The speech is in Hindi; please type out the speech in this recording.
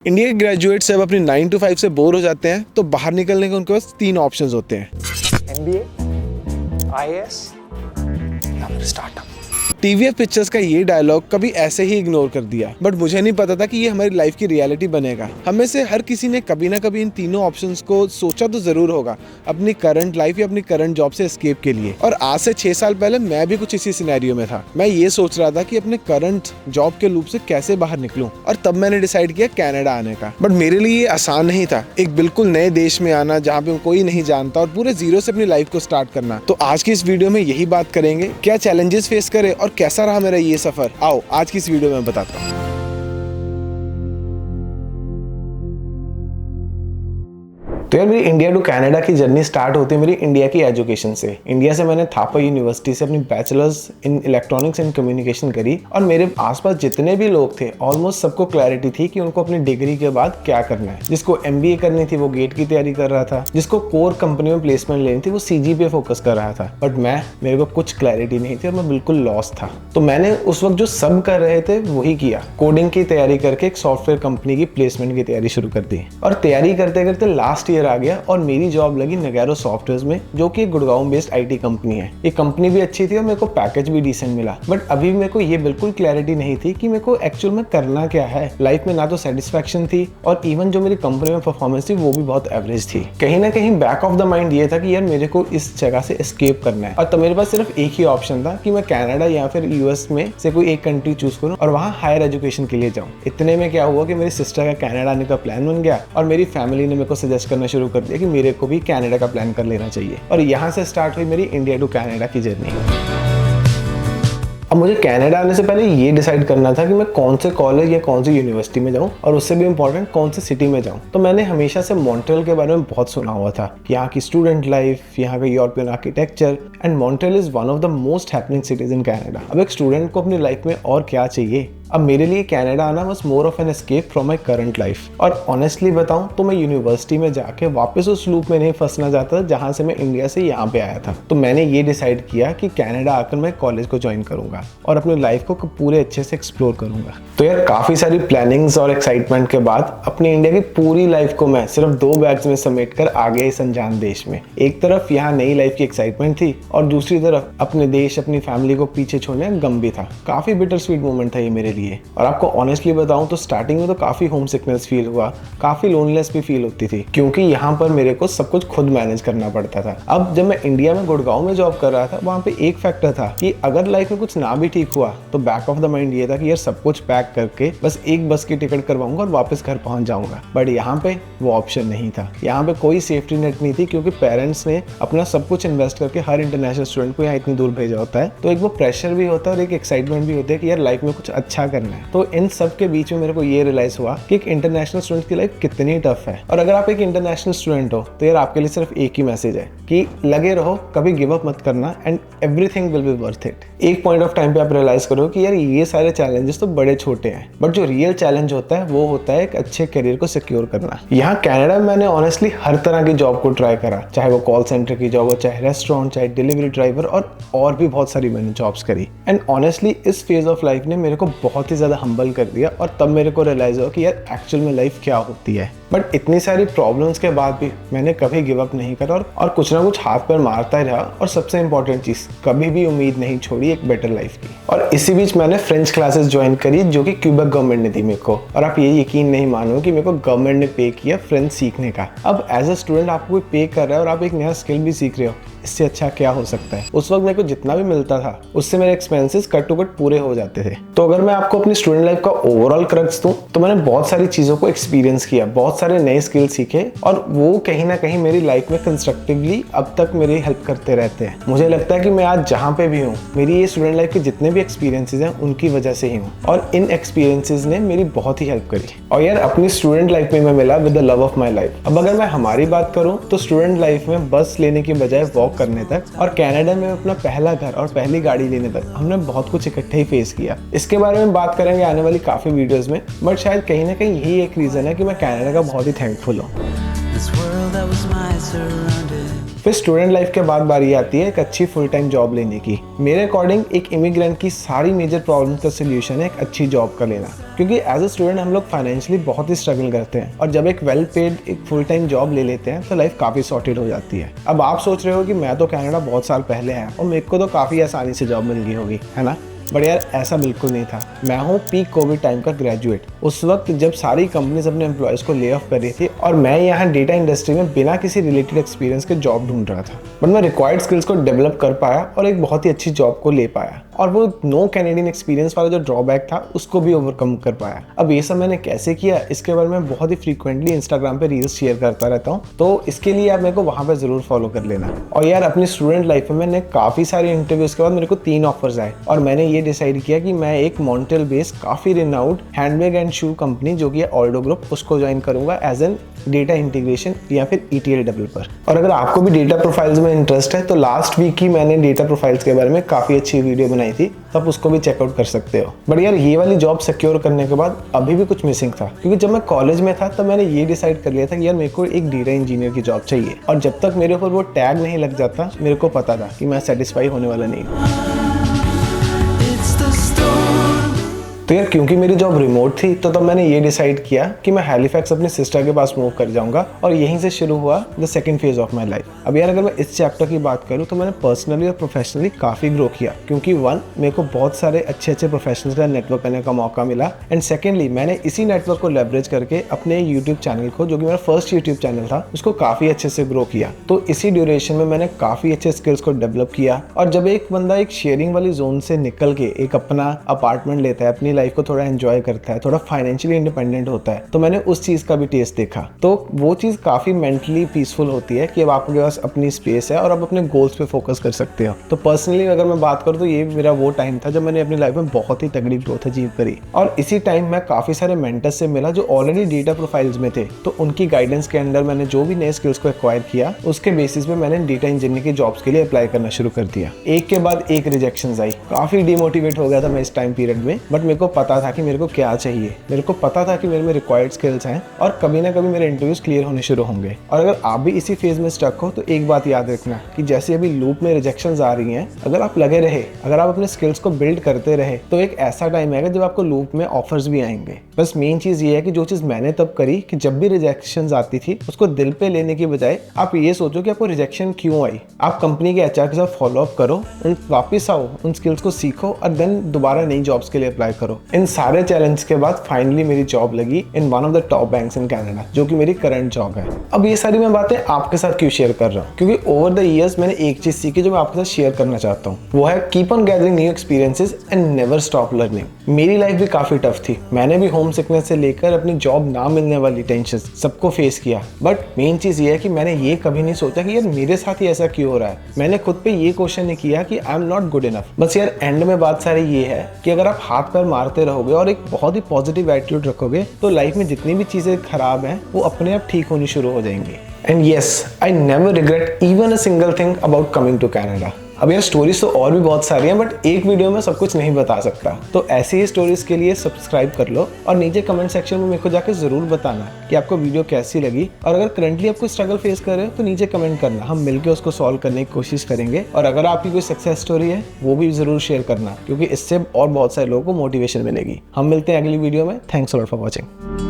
इंडिया के ग्रेजुएट सब अपनी 9 to 5 से बोर हो जाते हैं तो बाहर निकलने के उनके पास 3 ऑप्शंस होते हैं। MBA, IAS या फिर स्टार्टअप। टीवीएफ पिक्चर्स का ये डायलॉग कभी ऐसे ही इग्नोर कर दिया, बट मुझे नहीं पता था कि ये हमारी लाइफ की रियलिटी बनेगा। हम में से हर किसी ने कभी ना कभी इन तीनों ऑप्शंस को सोचा तो जरूर होगा अपनी करंट लाइफ या अपनी करंट जॉब से एस्केप के लिए। और आज से 6 साल पहले मैं भी कुछ इसी सिनेरियो में था। मैं ये सोच रहा था कि अपने करंट जॉब के लूप से कैसे बाहर निकलूं, और तब मैंने डिसाइड किया कनाडा आने का। बट मेरे लिए ये आसान नहीं था, एक बिल्कुल नए देश में आना जहाँ पे कोई नहीं जानता और पूरे जीरो से अपनी लाइफ को स्टार्ट करना। तो आज की इस वीडियो में यही बात करेंगे, क्या चैलेंजेस फेस करे और कैसा रहा मेरा ये सफर। आओ आज की इस वीडियो में बताता हूँ। तो यार मेरी इंडिया टू कनाडा की जर्नी स्टार्ट होती है मेरी इंडिया की एजुकेशन से। इंडिया से मैंने थापा यूनिवर्सिटी से अपनी bachelors in electronics and communication करी, और मेरे आसपास जितने भी लोग थे ऑलमोस्ट सबको क्लैरिटी थी कि उनको अपनी डिग्री के बाद क्या करना है। जिसको MBA करनी थी वो गेट की तैयारी कर रहा था, जिसको कोर कंपनी में प्लेसमेंट लेनी थी वो CG पे फोकस कर रहा था। बट मेरे को कुछ क्लैरिटी नहीं थी और मैं बिल्कुल लॉस था। तो मैंने उस वक्त जो सब कर रहे थे वही किया, कोडिंग की तैयारी करके एक सॉफ्टवेयर कंपनी की प्लेसमेंट की तैयारी शुरू कर दी। और तैयारी करते करते लास्ट ईयर आ गया और मेरी जॉब लगी नगैरो सॉफ्टवेयर में, जो कि गुड़गांव बेस्ड IT कंपनी है। ये कंपनी भी अच्छी थी और मेरे को पैकेज भी डिसेंट मिला। बट अभी मेरे को ये बिल्कुल क्लैरिटी नहीं थी कि मेरे को एक्चुअल में करना क्या है लाइफ में। ना तो सेटिस्फैक्शन थी, और इवन जो मेरी कंपनी में परफॉर्मेंस थी वो भी बहुत एवरेज थी। कहीं ना कहीं बैक ऑफ द माइंड ये था कि यार मेरे को इस जगह से एस्केप करना है। और तब मेरे पास सिर्फ एक ही ऑप्शन था कि मैं कनाडा या फिर US में से कोई एक कंट्री चूज करूं और वहां हायर एजुकेशन के लिए जाऊं। इतने में क्या हुआ कि मेरी सिस्टर का कनाडा आने का प्लान बन गया, और मेरी फैमिली ने मेरे को सजेस्ट करना शुरू कर दिया कि मेरे को भी कनाडा का प्लान कर लेना चाहिए। और यहाँ से स्टार्ट हुई मेरी इंडिया टू कनाडा की जर्नी। अब मुझे कनाडा आने से पहले ये डिसाइड करना था कि मैं कौन से कॉलेज या कौन सी यूनिवर्सिटी में जाऊं, और उससे भी इम्पोर्टेंट कौन से सिटी में जाऊं। तो मैंने हमेशा से मॉन्ट्रियल के बारे में बहुत सुना हुआ था, यहाँ की स्टूडेंट लाइफ, यहाँ का European architecture, and Montreal is one of the most happening cities in Canada. अब एक स्टूडेंट को अपनी लाइफ में और क्या चाहिए। अब मेरे लिए कनाडा आना was more of an escape from my current life. और ऑनेस्टली बताऊं तो मैं यूनिवर्सिटी में जाके वापस उस लूप में नहीं फंसना चाहता जहां से मैं इंडिया से यहाँ पे आया था। तो मैंने ये डिसाइड किया कि कनाडा आकर मैं कॉलेज को ज्वाइन करूंगा और अपनी लाइफ को पूरे अच्छे से एक्सप्लोर करूंगा। तो यार काफी सारी प्लानिंग्स और एक्साइटमेंट के बाद अपनी इंडिया की पूरी लाइफ को मैं सिर्फ 2 बैग्स में समेट कर आ गया इस अनजान देश में। एक तरफ यहाँ नई लाइफ की एक्साइटमेंट थी, और दूसरी तरफ अपने देश अपनी फैमिली को पीछे छोड़ने का गम भी था। काफी बिटर स्वीट मोमेंट था ये मेरे लिए। और आपको ऑनेस्टली बताऊं तो स्टार्टिंग में तो काफी होम सिकनेस फील हुआ, काफी लोनलेस भी फील होती थी, क्योंकि यहाँ पर मेरे को सब कुछ खुद मैनेज करना पड़ता था। अब जब मैं इंडिया में गुड़गांव में जॉब कर रहा था, वहाँ पे एक फैक्टर था कि अगर लाइफ में कुछ ना भी ठीक हुआ तो बैक ऑफ द माइंड ये था कि यार सब कुछ पैक करके बस एक बस की टिकट करवाऊंगा और वापस घर पहुंच जाऊंगा। बट यहाँ पे वो ऑप्शन नहीं था। यहाँ पे कोई सेफ्टी नेट नहीं थी, क्योंकि पेरेंट्स ने अपना सब कुछ इन्वेस्ट करके हर इंटरनेशनल स्टूडेंट को यहाँ इतनी दूर भेजा होता है। तो एक वो प्रेशर भी होता है और एक एक्साइटमेंट भी होती है कि यार लाइफ में कुछ अच्छा करना है। तो इन सब के बीच में मेरे को ये रियलाइज हुआ कि एक इंटरनेशनल स्टूडेंट की लाइफ कितनी टफ है। और अगर आप एक इंटरनेशनल स्टूडेंट हो तो यार आपके लिए सिर्फ एक ही मैसेज है कि लगे रहो, कभी गिव अप मत करना, and everything will be worth it. एक पॉइंट ऑफ टाइम पे आप रियलाइज करो कि यार ये सारे चैलेंजेस तो बड़े छोटे हैं, बट जो रियल चैलेंज होता है वो होता है एक अच्छे करियर को सिक्योर करना। यहाँ कनाडा में मैंने ऑनेस्टली हर तरह की जॉब को ट्राई करा, चाहे वो कॉल सेंटर की जॉब हो, चाहे रेस्टोरेंट, चाहे डिलीवरी ड्राइवर, और भी बहुत सारी मैंने जॉब्स करी। एंड ऑनेस्टली इस फेज ऑफ लाइफ ने मेरे को बहुत ही ज्यादा हम्बल कर दिया, और तब मेरे को रियलाइज हुआ कि यार एक्चुअल में लाइफ क्या होती है। बट इतनी सारी प्रॉब्लम्स के बाद भी मैंने कभी गिव अप नहीं करा, और कुछ ना कुछ हाथ पर मारता ही रहा। और सबसे इंपॉर्टेंट चीज, कभी भी उम्मीद नहीं छोड़ी एक बेटर लाइफ की। और इसी बीच मैंने फ्रेंच क्लासेस ज्वाइन करी, जो कि क्यूबेक गवर्नमेंट ने दी मेरे को। और आप ये यकीन नहीं मानो कि मेरे को गवर्नमेंट ने पे किया फ्रेंच सीखने का। अब एज अ स्टूडेंट आपको कोई पे कर रहा है और आप एक नया स्किल भी सीख रहे हो, इससे अच्छा क्या हो सकता है। उस वक्त मेरे को जितना भी मिलता था उससे मेरे एक्सपेंसेस कट टू कट पूरे हो जाते थे। तो अगर मैं आपको अपनी स्टूडेंट लाइफ का ओवरऑल क्रक्स दूं तो मैंने बहुत सारी चीजों को एक्सपीरियंस किया, बहुत सारे नए स्किल सीखे, और वो कहीं ना कहीं मेरी लाइफ में कंस्ट्रक्टिवली अब तक मेरी हेल्प करते रहते हैं। मुझे लगता है कि मैं आज जहाँ पे भी हूँ, मेरी ये स्टूडेंट लाइफ के जितने भी एक्सपीरियंसेस हैं उनकी वजह से ही हूँ, और इन एक्सपीरियंसेस ने मेरी बहुत ही हेल्प करी। और यार अपनी स्टूडेंट लाइफ में मैं मिला with the love of my life. अब अगर मैं हमारी बात करूँ तो स्टूडेंट लाइफ में बस लेने की बजाय वॉक करने तक, और कनाडा में अपना पहला घर और पहली गाड़ी लेने तक हमने बहुत कुछ इकट्ठे ही फेस किया। इसके बारे में बात करेंगे आने वाली काफी वीडियोस में, बट शायद कहीं ना कहीं यही एक रीजन है कि मैं कनाडा का बहुत ही थैंकफुल हूँ। world that was my surrounding. फिर स्टूडेंट लाइफ के बाद बारी आती है एक अच्छी फुल टाइम जॉब लेने की। मेरे अकॉर्डिंग एक इमिग्रेंट की सारी मेजर प्रॉब्लम का सोल्यूशन है एक अच्छी जॉब का लेना, क्योंकि एज अ स्टूडेंट हम लोग फाइनेंशियली बहुत ही स्ट्रगल करते हैं और जब एक वेल पेड एक फुल टाइम जॉब ले लेते हैं तो लाइफ काफ़ी सॉर्टेड हो जाती है। अब आप सोच रहे हो कि मैं तो कनाडा बहुत साल पहले आया और मेरे को तो काफ़ी आसानी से जॉब मिल गई होगी, है ना? बट यार ऐसा बिल्कुल नहीं था। मैं हूँ पीक कोविड टाइम का ग्रेजुएट। उस वक्त जब सारी कंपनीज अपने एम्प्लॉयज़ को ले ऑफ कर रही थी और मैं यहाँ डेटा इंडस्ट्री में बिना किसी रिलेटेड एक्सपीरियंस के जॉब ढूंढ रहा था, बट मैं रिक्वायर्ड स्किल्स को डेवलप कर पाया और एक बहुत ही अच्छी जॉब को ले पाया और वो नो कैनेडियन एक्सपीरियंस वाला जो ड्रॉबैक था उसको भी ओवरकम कर पाया। अब ये सब मैंने कैसे किया इसके बारे में बहुत ही फ्रीक्वेंटली इंस्टाग्राम पे रील्स शेयर करता रहता हूँ, तो इसके लिए आप मेरे को वहाँ पे ज़रूर फॉलो कर लेना। और यार अपनी स्टूडेंट लाइफ में मैंने काफ़ी सारे इंटरव्यूज़ के बाद मेरे को 3 ऑफर्स आए और मैंने ये डिसाइड किया कि मैं एक मॉन्ट्रियल बेस्ड काफ़ी renowned handbag and shoe company जो कि है ऑल्डो ग्रुप, उसको ज्वाइन करूंगा एज एन डेटा इंटीग्रेशन या फिर ETL डेवलपर। और अगर आपको भी डेटा प्रोफाइल्स में इंटरेस्ट है तो लास्ट वीक ही मैंने डेटा प्रोफाइल्स के बारे में काफ़ी अच्छी वीडियो बनाई थी, तो आप उसको भी चेकआउट कर सकते हो। बट यार ये वाली जॉब सिक्योर करने के बाद अभी भी कुछ मिसिंग था, क्योंकि जब मैं कॉलेज में था तब मैंने ये डिसाइड कर लिया था कि यार मेरे को एक डेटा इंजीनियर की जॉब चाहिए और जब तक मेरे ऊपर वो टैग नहीं लग जाता मेरे को पता था कि मैं सेटिस्फाई होने वाला नहीं हूँ। तो यार क्योंकि मेरी जॉब रिमोट थी तो तब मैंने ये डिसाइड किया कि मैं हैलिफैक्स अपने सिस्टर के पास मूव कर जाऊंगा और यहीं से शुरू हुआ the second phase of my life. अब यार अगर मैं इस चैप्टर की बात करूं तो मैंने पर्सनली और प्रोफेशनली काफ़ी ग्रो किया, क्योंकि 1 मेरे को बहुत सारे अच्छे प्रोफेशनल्स का नेटवर्क करने का मौका मिला एंड सेकेंडली मैंने इसी नेटवर्क को लेवरेज करके अपने यूट्यूब चैनल को, जो कि मेरा फर्स्ट यूट्यूब चैनल था, उसको काफ़ी अच्छे से ग्रो किया। तो इसी ड्यूरेशन में मैंने काफ़ी अच्छे स्किल्स को डेवलप किया और जब एक बंदा एक शेयरिंग वाली जोन से निकल के एक अपना अपार्टमेंट लेता है, अपनी लाइफ को थोड़ा एंजॉय करता है, थोड़ा फाइनेंशियली इंडिपेंडेंट होता है, तो मैंने उस चीज़ का भी टेस्ट देखा। तो वो चीज़ काफ़ी मेंटली पीसफुल होती है कि अब आपके पास अपनी स्पेस है और आप अपने गोल्स पे फोकस कर सकते हो। तो पर्सनली अगर मैं बात करूँ तो ये मेरा वो टाइम था जब मैंने अपनी लाइफ में बहुत ही तगड़ी ग्रोथ अचीव करी और इसी टाइम मैं काफ़ी सारे मेंटर्स से मिला जो ऑलरेडी डेटा प्रोफाइल्स में थे, तो उनकी गाइडेंस के अंदर मैंने जो भी नए स्किल्स को एक्वायर किया उसके बेसिस पे मैंने डेटा इंजीनियरिंग की जॉब्स के लिए अप्लाई करना शुरू कर दिया। एक के बाद एक रिजेक्शंस आई, काफ़ी डिमोटिवेट हो गया था मैं इस टाइम पीरियड में, बट मेरे को पता था कि मेरे को क्या चाहिए। मेरे को पता था कि मेरे में रिक्वायर्ड स्किल्स हैं और कभी ना कभी मेरे इंटरव्यूज क्लियर होने शुरू होंगे। और अगर आप भी इसी फेज में स्टक हो तो एक बात याद रखना कि जैसे अभी लूप में रिजेक्शंस आ रही हैं, अगर आप लगे रहे, अगर आप अपने स्किल्स को बिल्ड करते रहे तो एक ऐसा टाइम आएगा जब आपको लूप में ऑफर्स भी आएंगे। बस मेन चीज़ ये है कि जो चीज़ मैंने तब करी कि जब भी रिजेक्शंस आती थी उसको दिल पे लेने की बजाय आप ये सोचो कि आपको रिजेक्शन क्यों आई। आप कंपनी के HR के साथ फॉलो अप करो, वापस आओ, उन स्किल्स को सीखो और देन दोबारा नई जॉब्स के लिए अप्लाई करो। इन सारे चैलेंज के बाद फाइनली मेरी जॉब लगी in one of the top banks in Canada, जो कि मेरी करंट जॉब है। अब ये सारी मैं बातें आपके साथ क्यों शेयर कर रहा हूँ, क्योंकि ओवर द इयर्स मैंने एक चीज सीखी जो मैं आपके साथ शेयर करना चाहता हूँ, वो है keep on gathering new experiences and never stop learning. मेरी लाइफ भी काफी टफ थी, मैंने भी होम सिकनेस से लेकर अपनी जॉब ना मिलने वाली टेंशन सबको फेस किया, बट मेन चीज ये है कि मैंने ये कभी नहीं सोचा कि यार मेरे साथ ही ऐसा क्यों हो रहा है। मैंने खुद पे ये क्वेश्चन नहीं किया कि I am not good enough. बस यार एंड में बात सारी ये है कि अगर आप हाथ पैर मारते रहोगे और एक बहुत ही पॉजिटिव एटीट्यूड रखोगे तो लाइफ में जितनी भी चीजें खराब हैं वो अपने आप ठीक होनी शुरू हो जाएंगी। And yes, I never regret even a single thing about coming to Canada. अब यार स्टोरीज तो और भी बहुत सारी हैं, बट एक वीडियो में सब कुछ नहीं बता सकता, तो ऐसी ही स्टोरीज के लिए सब्सक्राइब कर लो और नीचे कमेंट सेक्शन में मेरे को जाकर जरूर बताना कि आपको वीडियो कैसी लगी। और अगर करंटली आप कोई स्ट्रगल फेस कर रहे हो तो नीचे कमेंट करना, हम मिलकर उसको सॉल्व करने की कोशिश करेंगे। और अगर आपकी कोई सक्सेस स्टोरी है वो भी जरूर शेयर करना, क्योंकि इससे और बहुत सारे लोगों को मोटिवेशन मिलेगी। हम मिलते हैं अगली वीडियो में। Thanks a lot for watching.